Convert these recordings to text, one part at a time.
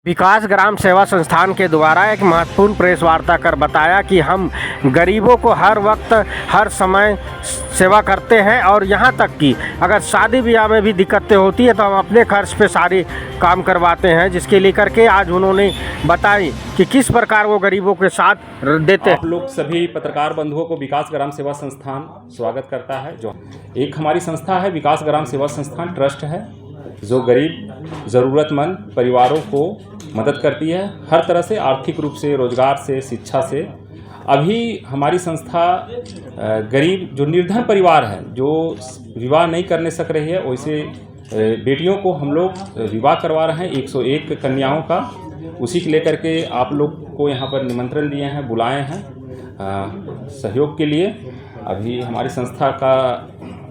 विकास ग्राम सेवा संस्थान के द्वारा एक महत्वपूर्ण प्रेस वार्ता कर बताया कि हम गरीबों को हर वक्त हर समय सेवा करते हैं और यहाँ तक कि अगर शादी ब्याह में भी दिक्कतें होती है तो हम अपने खर्च पे सारी काम करवाते हैं, जिसके लेकर के आज उन्होंने बताई कि किस प्रकार वो गरीबों के साथ देते हैं। आप लोग सभी पत्रकार बंधुओं को विकास ग्राम सेवा संस्थान स्वागत करता है। जो एक हमारी संस्था है विकास ग्राम सेवा संस्थान ट्रस्ट है, जो गरीब ज़रूरतमंद परिवारों को मदद करती है हर तरह से, आर्थिक रूप से, रोजगार से, शिक्षा से। अभी हमारी संस्था गरीब जो निर्धन परिवार है, जो विवाह नहीं करने सक रही है, वैसे बेटियों को हम लोग विवाह करवा रहे हैं 101 कन्याओं का। उसी को लेकर के आप लोग को यहाँ पर निमंत्रण दिए हैं, बुलाए हैं सहयोग के लिए। अभी हमारी संस्था का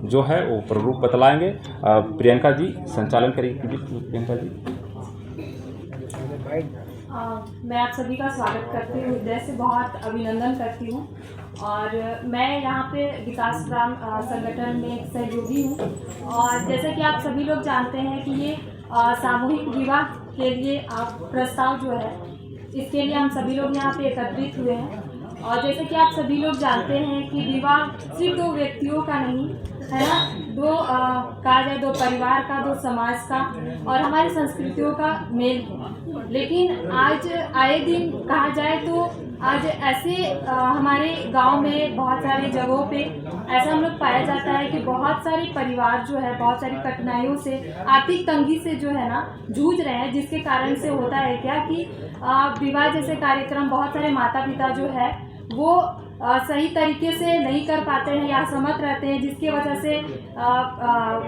जो है वो प्रारूप बतलाएंगे। प्रियंका जी संचालन करेंगी। प्रियंका जी, मैं आप सभी का स्वागत करती हूँ, हृदय से बहुत अभिनंदन करती हूँ। और मैं यहाँ पे विकास ग्राम संगठन में एक सहयोगी हूँ। और जैसे कि आप सभी लोग जानते हैं कि ये सामूहिक विवाह के लिए प्रस्ताव जो है, इसके लिए हम सभी लोग यहाँ पे एकत्रित हुए हैं। और जैसे कि आप सभी लोग जानते हैं कि विवाह सिर्फ दो व्यक्तियों का नहीं है ना, कहा जाए दो परिवार का, दो समाज का और हमारी संस्कृतियों का मेल है। लेकिन आज आए दिन कहा जाए तो आज ऐसे हमारे गांव में बहुत सारे जगहों पे ऐसा हम लोग पाया जाता है कि बहुत सारे परिवार जो है बहुत सारी कठिनाइयों से, आर्थिक तंगी से जो है ना जूझ रहे हैं, जिसके कारण से होता है क्या कि विवाह जैसे कार्यक्रम बहुत सारे माता पिता जो है वो सही तरीके से नहीं कर पाते हैं या असमर्थ रहते हैं, जिसकी वजह से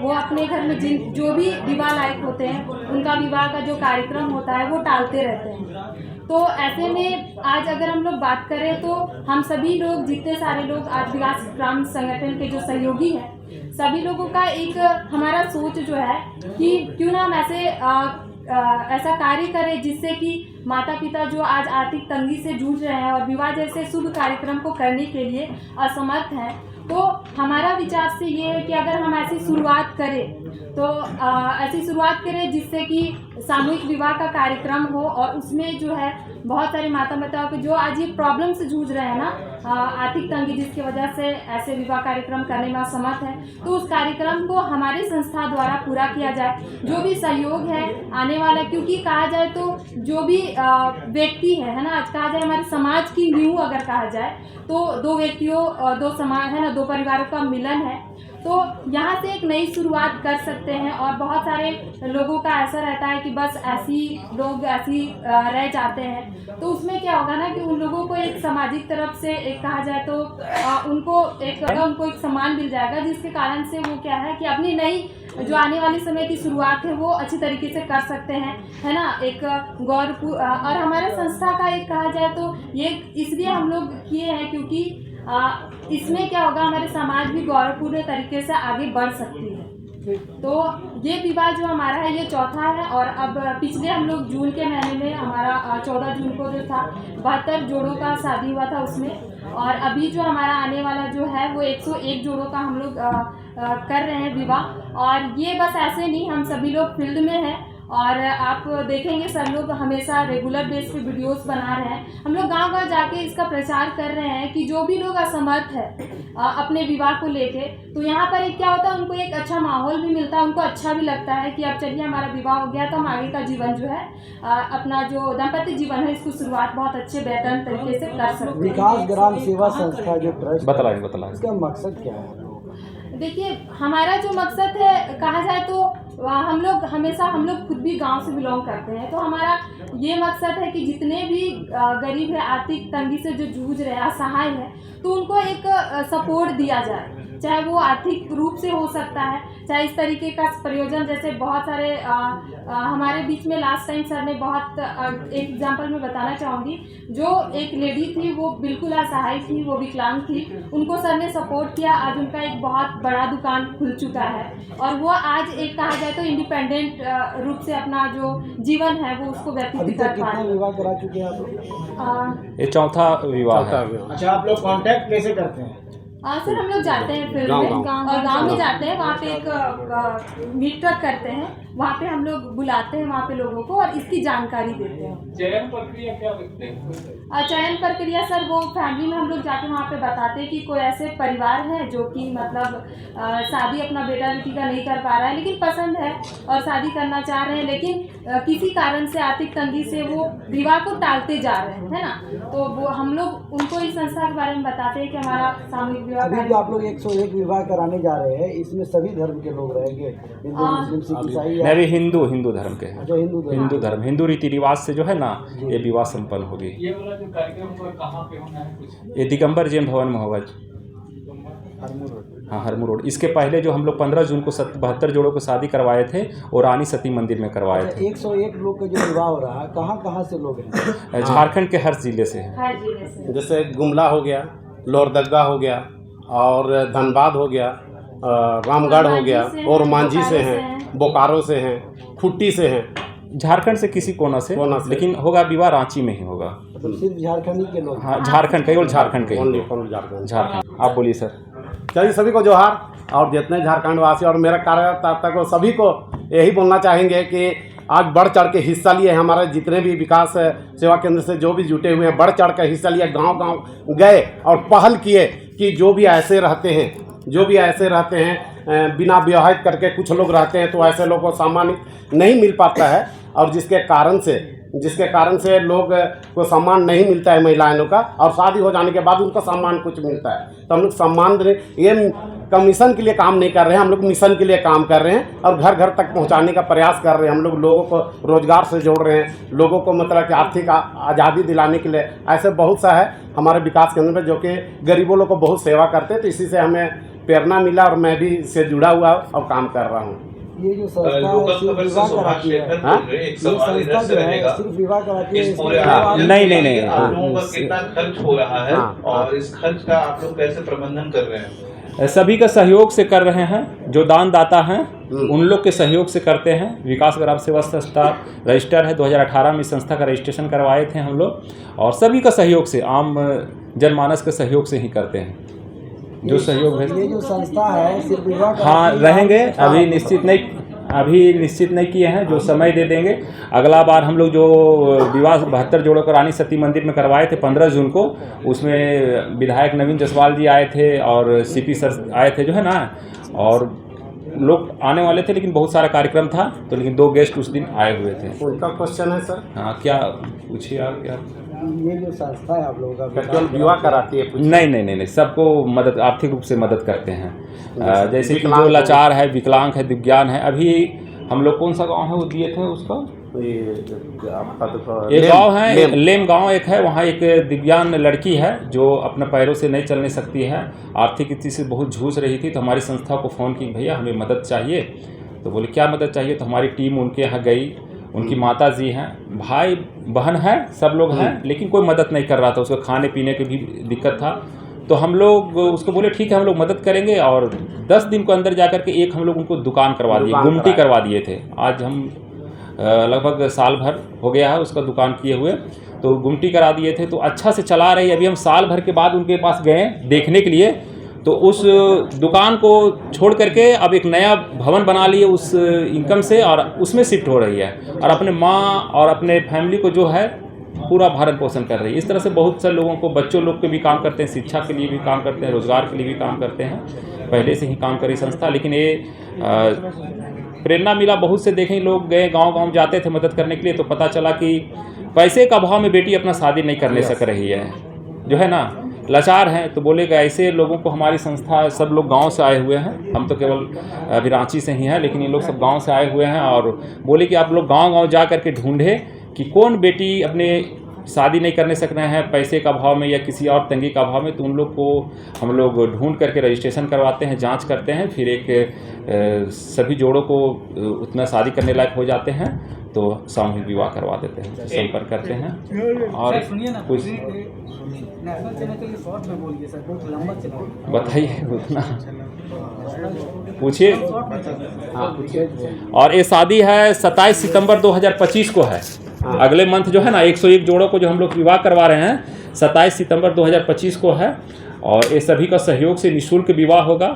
वो अपने घर में जो भी विवाह लायक होते हैं उनका विवाह का जो कार्यक्रम होता है वो टालते रहते हैं। तो ऐसे में आज अगर हम लोग बात करें तो हम सभी लोग, जितने सारे लोग आज विकास ग्राम संगठन के जो सहयोगी हैं, सभी लोगों का एक हमारा सोच जो है कि क्यों ना हम ऐसा कार्य करें जिससे कि माता पिता जो आज आर्थिक तंगी से जूझ रहे हैं और विवाह जैसे शुभ कार्यक्रम को करने के लिए असमर्थ हैं, तो हमारा विचार से ये है कि अगर हम ऐसी शुरुआत करें तो ऐसी शुरुआत करें जिससे कि सामूहिक विवाह का कार्यक्रम हो और उसमें जो है बहुत सारे माता पिताओं के जो आज ये प्रॉब्लम से जूझ रहे हैं ना, आर्थिक तंगी जिसकी वजह से ऐसे विवाह कार्यक्रम करने में असमर्थ है, तो उस कार्यक्रम को हमारी संस्था द्वारा पूरा किया जाए। जो भी सहयोग है आने वाला, क्योंकि कहा जाए तो जो भी व्यक्ति है ना, आज कहा जाए हमारे समाज की नींव अगर कहा जाए तो दो व्यक्तियों, दो समाज है ना, दो परिवारों का मिलन है। तो यहाँ से एक नई शुरुआत कर सकते हैं। और बहुत सारे लोगों का ऐसा रहता है कि बस लोग ऐसी रह जाते हैं, तो उसमें क्या होगा ना कि उन लोगों को एक सामाजिक तरफ से एक कहा जाए तो उनको एक सम्मान मिल जाएगा, जिसके कारण से वो क्या है कि अपनी नई जो आने वाली समय की शुरुआत है वो अच्छी तरीके से कर सकते हैं, है ना। एक गौरव और हमारे संस्था का एक कहा जाए तो ये इसलिए हम लोग किए हैं क्योंकि इसमें क्या होगा, हमारे समाज भी गौरवपूर्ण तरीके से आगे बढ़ सकती है। तो ये विवाह जो हमारा है ये चौथा है। और अब पिछले हम लोग जून के महीने में हमारा 14 जून को जो था 72 जोड़ों का शादी हुआ था उसमें। और अभी जो हमारा आने वाला जो है वो 101 जोड़ों का हम लोग कर रहे हैं विवाह। और ये बस ऐसे नहीं, हम सभी लोग फील्ड में हैं और आप देखेंगे सर लोग हमेशा रेगुलर बेस पे वीडियोस बना रहे हैं। हम लोग गांव-गांव जाके इसका प्रचार कर रहे हैं कि जो भी लोग असमर्थ है अपने विवाह को लेके, तो यहाँ पर एक क्या होता है, उनको एक अच्छा माहौल भी मिलता है, उनको अच्छा भी लगता है कि अब चलिए हमारा विवाह हो गया तो हम आगे का जीवन जो है अपना जो दाम्पत्य जीवन है इसको शुरुआत बहुत अच्छे बेहतर तरीके से कर सकते हैं। विकास ग्राम सेवा संस्था जो ट्रस्ट बतलाएं इसका मकसद क्या है? देखिए, हमारा जो मकसद है कहा जाए तो हम लोग खुद भी गांव से बिलोंग करते हैं, तो हमारा ये मकसद है कि जितने भी गरीब है, आर्थिक तंगी से जो जूझ रहे हैं, असहाय है, तो उनको एक सपोर्ट दिया जाए, चाहे वो आर्थिक रूप से हो सकता है, चाहे इस तरीके का प्रयोजन। जैसे बहुत सारे हमारे बीच में लास्ट टाइम सर ने बहुत एक एग्जांपल मैं बताना चाहूँगी, जो एक लेडी थी वो बिल्कुल असहाय थी, वो विकलांग थी, उनको सर ने सपोर्ट किया, आज उनका एक बहुत बड़ा दुकान खुल चुका है और वो आज एक कहा जाए तो इंडिपेंडेंट रूप से अपना जो जीवन है वो उसको व्यतीत कर पा रहे हैं। विवाह करा चुके हैं आप लोग? ये चौथा विवाह है। अच्छा, आप लोग कांटेक्ट कैसे करते हैं? सर हम लोग जाते हैं फील्ड में और गांव में जाते हैं, वहाँ पे एक मीट ट्रक करते हैं, वहाँ पे हम लोग बुलाते हैं वहाँ पे लोगों को और इसकी जानकारी देते हैं। चयन प्रक्रिया क्या लगते हैं? चयन प्रक्रिया सर वो फैमिली में हम लोग जाके वहाँ पे बताते हैं कि कोई ऐसे परिवार है जो कि मतलब शादी अपना बेटा बेटी का नहीं कर पा रहा है लेकिन पसंद है और शादी करना चाह रहे हैं, लेकिन किसी कारण से आर्थिक तंगी से वो विवाह को टालते जा रहे हैं, है ना। तो वो हम लोग उनको इस संस्था के बारे में बताते हैं कि हमारा सामूहिक विवाह अभी जो आप लोग 101 विवाह कराने जा रहे हैं, इसमें सभी धर्म के लोग रहेंगे, हिंदू मुस्लिम सिख ईसाई? मैं भी हिंदू धर्म के हैं। अच्छा, हिंदू धर्म, हिंदू रीति रिवाज से जो है ना ये विवाह संपन्न होगी। ये वाला जो कार्यक्रम होगा कहाँ पे होना है कुछ? ये दिगंबर जैन भवन में होगा। हाँ, हरमू रोड। इसके पहले जो हम लोग 15 जून को 72 जोड़ों को शादी करवाए थे और रानी सती मंदिर में करवाए थे। 101 लोग का जो विवाह हो रहा है, कहाँ से लोग हैं? झारखंड के हर जिले से है। हर जिले से। जैसे गुमला हो गया, लोहरदगा हो गया और धनबाद हो गया, रामगढ़ हो गया और मांझी से हैं, बोकारो से हैं, खुट्टी से हैं। झारखंड से किसी कोना से, लेकिन होगा विवाह रांची में ही होगा। तो सिर्फ झारखंड के लोग? हाँ, झारखंड के, केवल झारखंड के ही। झारखंड। आप बोलिए सर। चलिए, सभी को जोहार और जितने झारखंड वासी और मेरा कार्यकर्ता को सभी को यही बोलना चाहेंगे कि आज बढ़ चढ़ के हिस्सा लिए। हमारे जितने भी विकास सेवा केंद्र से जो भी जुटे हुए हैं, बढ़ चढ़ के हिस्सा लिया, गांव गए और पहल किए कि जो भी ऐसे रहते हैं बिना विवाहित करके कुछ लोग रहते हैं, तो ऐसे लोगों को सम्मान नहीं मिल पाता है और जिसके कारण से लोग को सम्मान नहीं मिलता है महिलाएं लोग का, और शादी हो जाने के बाद उनका सम्मान कुछ मिलता है। तो हम लोग सम्मान ये कमीशन के लिए काम नहीं कर रहे हैं, हम लोग मिशन के लिए काम कर रहे हैं और घर घर तक पहुंचाने का प्रयास कर रहे हैं। हम लोग लोगों को रोजगार से जोड़ रहे हैं, लोगों को मतलब कि आर्थिक आज़ादी दिलाने के लिए। ऐसे बहुत सा है हमारे विकास केंद्र में जो कि गरीबों लोग को बहुत सेवा करते हैं, तो इसी से हमें प्रेरणा मिला और मैं भी इससे जुड़ा हुआ और काम कर रहा हूँ। ये जो संस्था है सिर्फ विवाह कराती है? ये संस्था जो है सिर्फ विवाह कराती है? नहीं। आप लोगों का कितना खर्च हो रहा है और इस खर्च का आप लोग कैसे प्रबंधन कर रहे हैं? सभी का सहयोग से कर रहे हैं, जो दानदाता हैं उन लोग के सहयोग से करते हैं। विकास ग्राम सेवा संस्था रजिस्टर है, 2018 में इस संस्था का रजिस्ट्रेशन करवाए थे हम लोग, और सभी का सहयोग से, आम जनमानस के सहयोग से ही करते हैं। जो सहयोग है, ये जो संस्था है सिर्फ विवाह हाँ रहेंगे। अभी निश्चित नहीं किए हैं, जो समय दे देंगे। अगला बार हम लोग जो विवाह 72 जोड़ों को रानी सती मंदिर में करवाए थे 15 जून को, उसमें विधायक नवीन जसवाल जी आए थे और सीपी सर आए थे जो है ना, और लोग आने वाले थे लेकिन बहुत सारा कार्यक्रम था, तो लेकिन 2 गेस्ट उस दिन आए हुए थे। उनका क्वेश्चन है सर। हाँ, क्या पूछिए आप। क्या ये जो संस्था है आप लोगों का केवल विवाह कराती है? नहीं, सबको मदद, आर्थिक रूप से मदद करते हैं। जैसे कि जो लाचार है, विकलांग है, दिव्यांग है। अभी हम लोग कौन सा गांव है वो दिए थे उसका, एक गांव है लेम गांव एक है, वहाँ एक दिव्यांग लड़की है जो अपने पैरों से नहीं चलने सकती है, आर्थिक स्थिति से बहुत जूझ रही थी। तो हमारी संस्था को फ़ोन की, भैया हमें मदद चाहिए। तो बोले क्या मदद चाहिए? तो हमारी टीम उनके यहाँ गई। उनकी माता जी हैं, भाई बहन है, सब लोग हैं, लेकिन कोई मदद नहीं कर रहा था। उसको खाने पीने की भी दिक्कत था। तो हम लोग उसको बोले ठीक है हम लोग मदद करेंगे, और 10 दिन को अंदर जाकर के एक हम लोग उनको दुकान करवा दिए, गुमटी करवा दिए थे। आज हम लगभग साल भर हो गया है उसका दुकान किए हुए, तो गुमटी करा दिए थे, तो अच्छा से चला रही। अभी हम साल भर के बाद उनके पास गए देखने के लिए, तो उस दुकान को छोड़ करके अब एक नया भवन बना लिए उस इनकम से, और उसमें शिफ्ट हो रही है, और अपने माँ और अपने फैमिली को जो है पूरा भरण पोषण कर रही है। इस तरह से बहुत से लोगों को, बच्चों लोग के भी काम करते हैं, शिक्षा के लिए भी काम करते हैं, रोजगार के लिए भी काम करते हैं। पहले से ही काम करी संस्था, लेकिन ये प्रेरणा मिला बहुत से। देखें लोग गए, गांव जाते थे मदद करने के लिए, तो पता चला कि पैसे का अभाव में बेटी अपना शादी नहीं करने सक रही है, जो है ना, लाचार हैं। तो बोले कि ऐसे लोगों को हमारी संस्था, सब लोग गांव से आए हुए हैं, हम तो केवल अभी रांची से ही हैं, लेकिन ये लोग सब गांव से आए हुए हैं, और बोले कि आप लोग गांव जा कर के ढूंढे कि कौन बेटी अपने शादी नहीं करने सक रहे हैं पैसे का अभाव में या किसी और तंगी का अभाव में, तो उन लोग को हम लोग ढूंढ करके रजिस्ट्रेशन करवाते हैं, जांच करते हैं, फिर एक सभी जोड़ों को उतना शादी करने लायक हो जाते हैं तो सामूहिक विवाह करवा देते हैं, संपर्क करते हैं। और कुछ बताइए उतना पूछिए। और ये शादी है 27 सितंबर 2025 को है, अगले मंथ जो है ना, 101 जोड़ों को जो हम लोग विवाह करवा रहे हैं 27 सितंबर 2025 को है। और ये सभी का सहयोग से निःशुल्क विवाह होगा।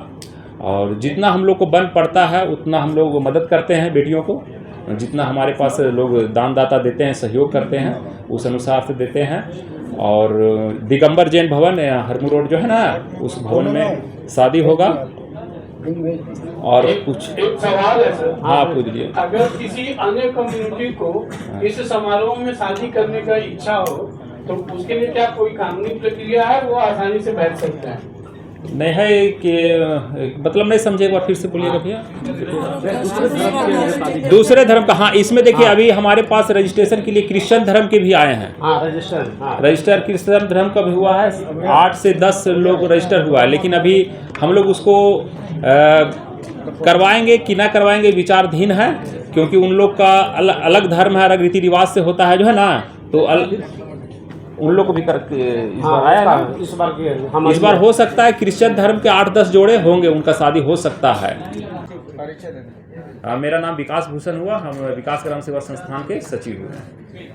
और जितना हम लोग को बन पड़ता है उतना हम लोग मदद करते हैं बेटियों को, जितना हमारे पास लोग दानदाता देते हैं, सहयोग करते हैं, उस अनुसार से देते हैं। और दिगंबर जैन भवन हरमू रोड जो है ना, उस भवन में शादी होगा। और कुछ एक सवाल है सर। हाँ पूछिए। अगर किसी अन्य कम्युनिटी को इस समारोह में शादी करने का इच्छा हो तो उसके लिए क्या कोई कानूनी प्रक्रिया है, वो आसानी से बैठ सकते हैं? नहीं है कि मतलब नहीं समझे, एक बार फिर से बोलिएगा भैया। दूसरे धर्म का, हाँ इसमें देखिए अभी हमारे पास रजिस्ट्रेशन के लिए क्रिश्चियन धर्म के भी आए हैं। रजिस्टर क्रिश्चियन धर्म का भी हुआ है, 8 से 10 लोग रजिस्टर हुआ है। लेकिन अभी हम लोग उसको करवाएंगे कि ना करवाएंगे विचाराधीन है, क्योंकि उन लोग का अलग धर्म है, अलग रीति रिवाज से होता है जो है ना, तो उन लोग को भी करके इस बार आया ना। इस बार हो सकता है क्रिश्चियन धर्म के 8-10 जोड़े होंगे, उनका शादी हो सकता है। मेरा नाम विकास भूषण हुआ, हम विकास ग्राम सेवा संस्थान के सचिव हुए।